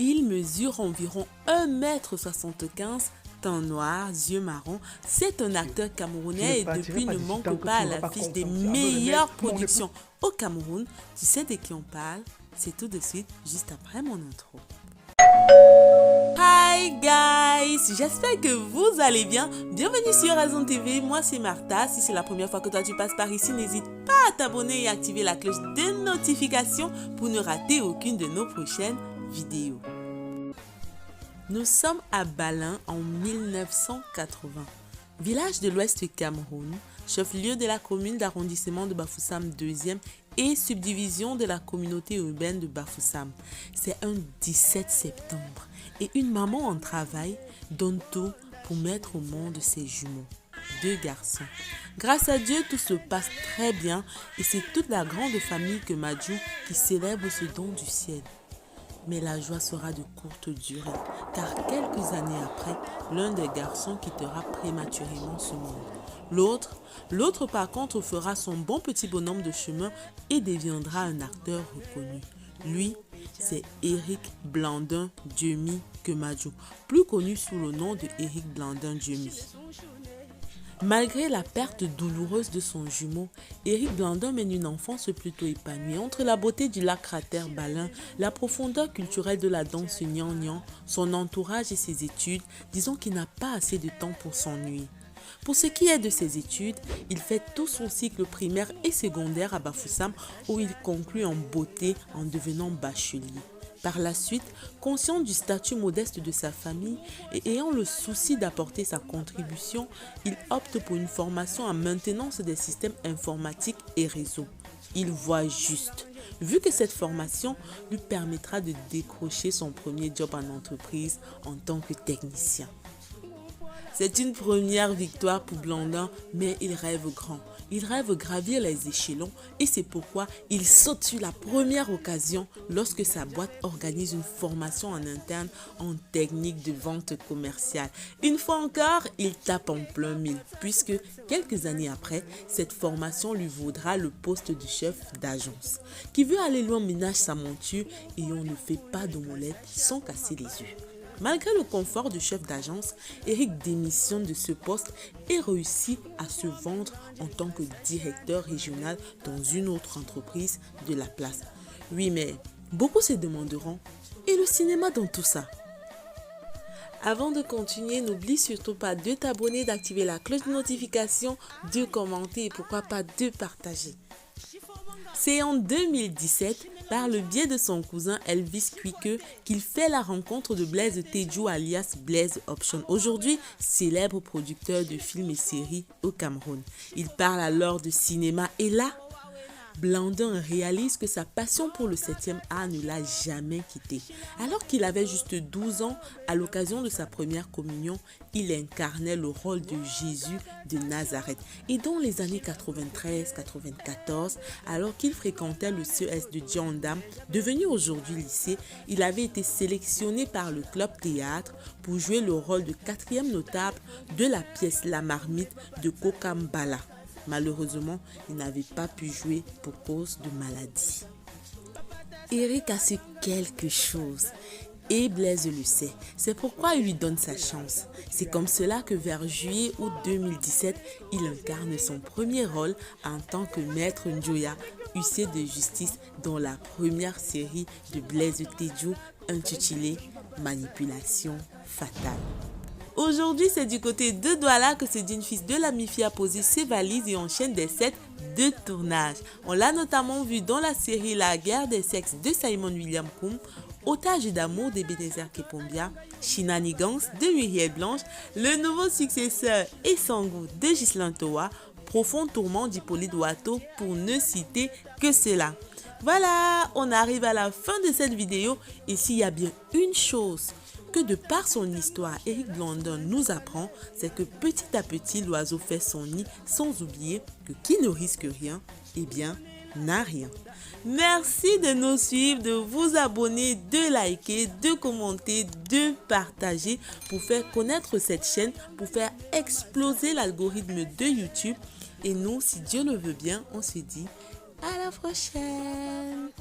Il mesure environ 1,75 m, teint noir, yeux marrons. C'est un acteur camerounais et depuis ne manque pas à l'affiche des meilleures productions au Cameroun. Tu sais de qui on parle? C'est tout de suite, juste après mon intro. Hi guys, j'espère que vous allez bien. Bienvenue sur Razon TV, moi c'est Martha. Si c'est la première fois que toi tu passes par ici, n'hésite pas à t'abonner et activer la cloche de notification pour ne rater aucune de nos prochaines vidéos. Nous sommes à Balin en 1980, village de l'ouest du Cameroun, chef-lieu de la commune d'arrondissement de Bafoussam 2e et subdivision de la communauté urbaine de Bafoussam. C'est un 17 septembre et une maman en travail donne tout pour mettre au monde ses jumeaux, 2 garçons. Grâce à Dieu, tout se passe très bien et c'est toute la grande famille que Madjou qui célèbre ce don du ciel. Mais la joie sera de courte durée, car quelques années après, l'un des garçons quittera prématurément ce monde. L'autre par contre fera son bon petit bonhomme de chemin et deviendra un acteur reconnu. Lui, c'est Éric Blandin Dieumy Kemadjou, plus connu sous le nom de Éric Blandin Dieumy. Malgré la perte douloureuse de son jumeau, Éric Blandin mène une enfance plutôt épanouie. Entre la beauté du lac cratère Balin, la profondeur culturelle de la danse Nian-Nian, son entourage et ses études, disons qu'il n'a pas assez de temps pour s'ennuyer. Pour ce qui est de ses études, il fait tout son cycle primaire et secondaire à Bafoussam où il conclut en beauté en devenant bachelier. Par la suite, conscient du statut modeste de sa famille et ayant le souci d'apporter sa contribution, il opte pour une formation en maintenance des systèmes informatiques et réseaux. Il voit juste, vu que cette formation lui permettra de décrocher son premier job en entreprise en tant que technicien. C'est une première victoire pour Blandin, mais il rêve grand. Il rêve gravir les échelons et c'est pourquoi il saute sur la première occasion lorsque sa boîte organise une formation en interne en technique de vente commerciale. Une fois encore, il tape en plein mille puisque quelques années après, cette formation lui vaudra le poste de chef d'agence. Qui veut aller loin ménage sa monture et on ne fait pas d'omelette sans casser les œufs. Malgré le confort du chef d'agence, Éric démissionne de ce poste et réussit à se vendre en tant que directeur régional dans une autre entreprise de la place. Oui, mais beaucoup se demanderont, et le cinéma dans tout ça? Avant de continuer, n'oublie surtout pas de t'abonner, d'activer la cloche de notification, de commenter et pourquoi pas de partager. C'est en 2017, par le biais de son cousin Elvis Quique, qu'il fait la rencontre de Blaise Tedjou alias Blaise Option, aujourd'hui célèbre producteur de films et séries au Cameroun. Il parle alors de cinéma et là, Blandin réalise que sa passion pour le 7e art ne l'a jamais quitté. Alors qu'il avait juste 12 ans, à l'occasion de sa première communion, il incarnait le rôle de Jésus de Nazareth. Et dans les années 93-94, alors qu'il fréquentait le CES de Diandam, devenu aujourd'hui lycée, il avait été sélectionné par le club théâtre pour jouer le rôle de 4e notable de la pièce La Marmite de Kokambala. Malheureusement, il n'avait pas pu jouer pour cause de maladie. Éric a su quelque chose et Blaise le sait. C'est pourquoi il lui donne sa chance. C'est comme cela que vers juillet-août 2017, il incarne son premier rôle en tant que maître Njoya, huissier de justice dans la première série de Blaise Tedjou intitulée Manipulation fatale. Aujourd'hui, c'est du côté de Douala que ce jeune fils de la MIFI a posé ses valises et enchaîne des sets de tournage. On l'a notamment vu dans la série La guerre des sexes de Simon William Combs, Otage d'amour d'Ebenezer Kepombia, Shenanigans de Muriel Blanche, le nouveau successeur et sans goût de Ghislain Toa, Profond tourment d'Hippolyte Ouatto pour ne citer que cela. Voilà, on arrive à la fin de cette vidéo et s'il y a bien une chose que de par son histoire, Éric Blandin nous apprend, c'est que petit à petit, l'oiseau fait son nid sans oublier que qui ne risque rien, eh bien, n'a rien. Merci de nous suivre, de vous abonner, de liker, de commenter, de partager pour faire connaître cette chaîne, pour faire exploser l'algorithme de YouTube. Et nous, si Dieu le veut bien, on se dit à la prochaine.